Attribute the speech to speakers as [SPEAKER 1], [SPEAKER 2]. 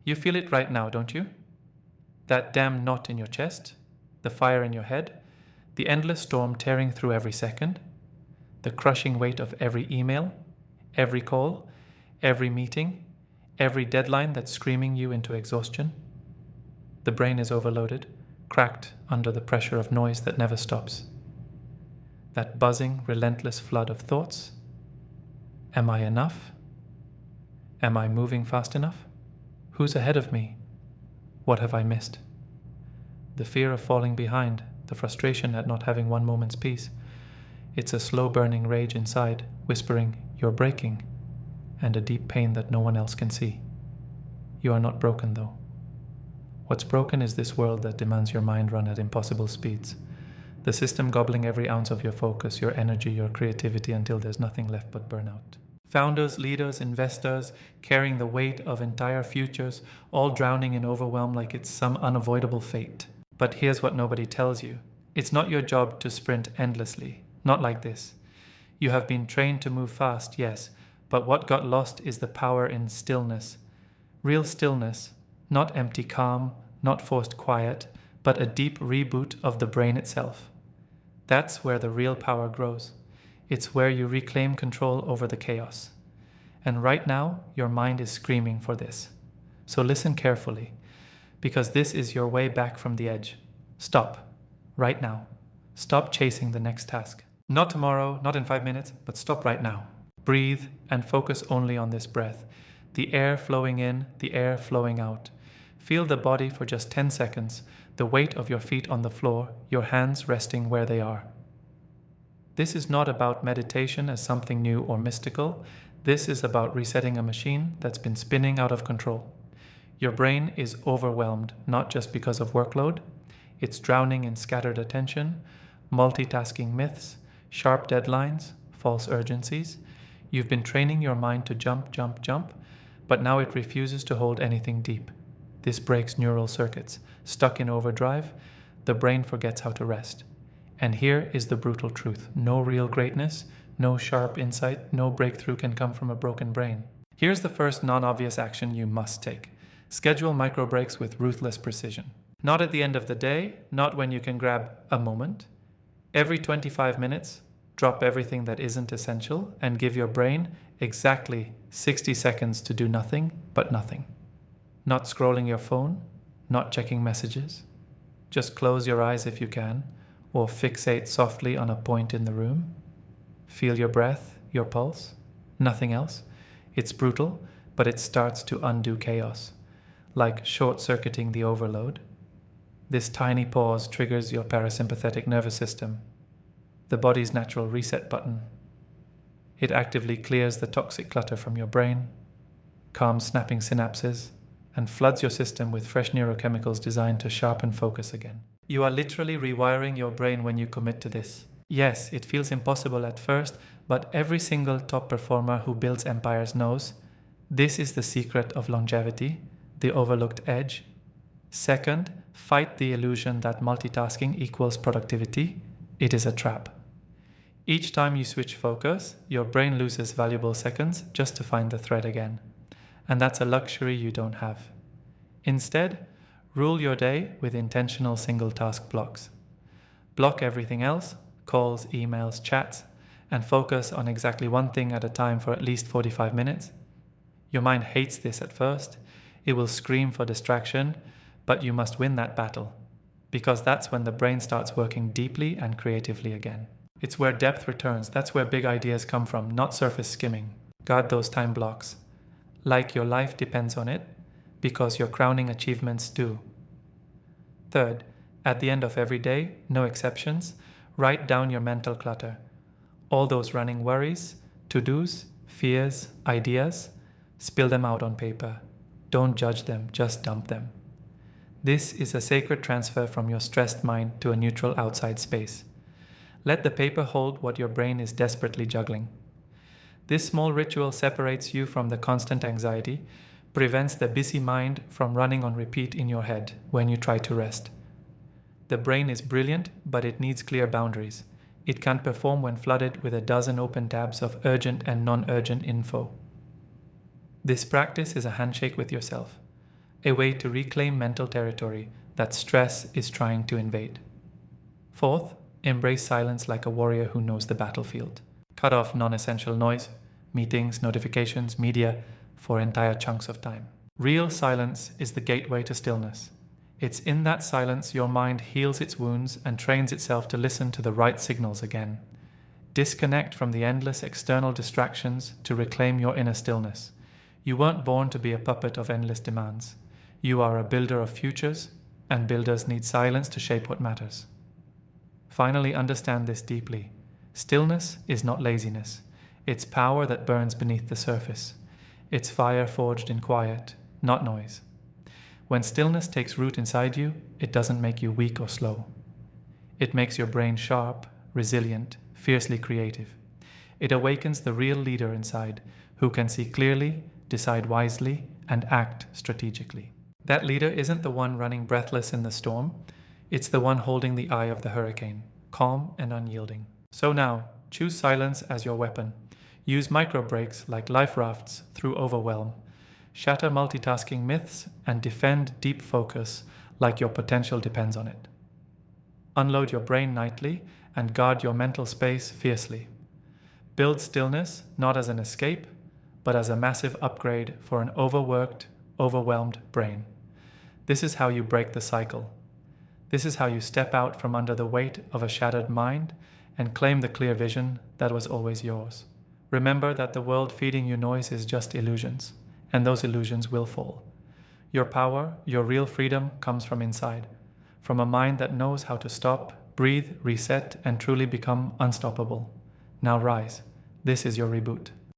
[SPEAKER 1] You feel it right now, don't you? That damn knot in your chest, the fire in your head, the endless storm tearing through every second, the crushing weight of every email, every call, every meeting, every deadline that's screaming you into exhaustion. The brain is overloaded, cracked under the pressure of noise that never stops. That buzzing, relentless flood of thoughts. Am I enough? Am I moving fast enough? Who's ahead of me? What have I missed? The fear of falling behind, the frustration at not having one moment's peace. It's a slow burning rage inside, whispering, "You're breaking," and a deep pain that no one else can see. You are not broken though. What's broken is this world that demands your mind run at impossible speeds. The system gobbling every ounce of your focus, your energy, your creativity until there's nothing left but burnout. Founders, leaders, investors, carrying the weight of entire futures, all drowning in overwhelm like it's some unavoidable fate. But here's what nobody tells you. It's not your job to sprint endlessly. Not like this. You have been trained to move fast, yes, but what got lost is the power in stillness. Real stillness, not empty calm, not forced quiet, but a deep reboot of the brain itself. That's where the real power grows. It's where you reclaim control over the chaos. And right now, your mind is screaming for this. So listen carefully, because this is your way back from the edge. Stop, right now. Stop chasing the next task. Not tomorrow, not in 5 minutes, but stop right now. Breathe and focus only on this breath. The air flowing in, the air flowing out. Feel the body for just 10 seconds, the weight of your feet on the floor, your hands resting where they are. This is not about meditation as something new or mystical. This is about resetting a machine that's been spinning out of control. Your brain is overwhelmed, not just because of workload. It's drowning in scattered attention, multitasking myths, sharp deadlines, false urgencies. You've been training your mind to jump, jump, jump, but now it refuses to hold anything deep. This breaks neural circuits. Stuck in overdrive, the brain forgets how to rest. And here is the brutal truth. No real greatness, no sharp insight, no breakthrough can come from a broken brain. Here's the first non-obvious action you must take. Schedule micro breaks with ruthless precision. Not at the end of the day, not when you can grab a moment. Every 25 minutes, drop everything that isn't essential and give your brain exactly 60 seconds to do nothing but nothing. Not scrolling your phone, not checking messages. Just close your eyes if you can, or fixate softly on a point in the room. Feel your breath, your pulse, nothing else. It's brutal, but it starts to undo chaos, like short-circuiting the overload. This tiny pause triggers your parasympathetic nervous system, the body's natural reset button. It actively clears the toxic clutter from your brain, calms snapping synapses, and floods your system with fresh neurochemicals designed to sharpen focus again. You are literally rewiring your brain when you commit to this. Yes, it feels impossible at first, but every single top performer who builds empires knows this is the secret of longevity, the overlooked edge. Second, fight the illusion that multitasking equals productivity. It is a trap. Each time you switch focus, your brain loses valuable seconds just to find the thread again. And that's a luxury you don't have. Instead, rule your day with intentional single task blocks. Block everything else, calls, emails, chats, and focus on exactly one thing at a time for at least 45 minutes. Your mind hates this at first. It will scream for distraction, but you must win that battle, because that's when the brain starts working deeply and creatively again. It's where depth returns. That's where big ideas come from, not surface skimming. Guard those time blocks. Like your life depends on it, because your crowning achievements do. Third, at the end of every day, no exceptions, write down your mental clutter. All those running worries, to-dos, fears, ideas, spill them out on paper. Don't judge them, just dump them. This is a sacred transfer from your stressed mind to a neutral outside space. Let the paper hold what your brain is desperately juggling. This small ritual separates you from the constant anxiety, prevents the busy mind from running on repeat in your head when you try to rest. The brain is brilliant, but it needs clear boundaries. It can't perform when flooded with a dozen open tabs of urgent and non-urgent info. This practice is a handshake with yourself. a way to reclaim mental territory that stress is trying to invade. Fourth, embrace silence like a warrior who knows the battlefield. Cut off non-essential noise, meetings, notifications, media, for entire chunks of time. Real silence is the gateway to stillness. It's in that silence your mind heals its wounds and trains itself to listen to the right signals again. Disconnect from the endless external distractions to reclaim your inner stillness. You weren't born to be a puppet of endless demands. You are a builder of futures, and builders need silence to shape what matters. Finally, understand this deeply. Stillness is not laziness. It's power that burns beneath the surface. It's fire forged in quiet, not noise. When stillness takes root inside you, it doesn't make you weak or slow. It makes your brain sharp, resilient, fiercely creative. It awakens the real leader inside, who can see clearly, decide wisely, and act strategically. That leader isn't the one running breathless in the storm. It's the one holding the eye of the hurricane, calm and unyielding. So now, choose silence as your weapon. Use micro breaks like life rafts through overwhelm. Shatter multitasking myths and defend deep focus like your potential depends on it. Unload your brain nightly and guard your mental space fiercely. Build stillness not as an escape, but as a massive upgrade for an overworked, overwhelmed brain. This is how you break the cycle. This is how you step out from under the weight of a shattered mind and claim the clear vision that was always yours. Remember that the world feeding you noise is just illusions, and those illusions will fall. Your power, your real freedom comes from inside, from a mind that knows how to stop, breathe, reset, and truly become unstoppable. Now rise. This is your reboot.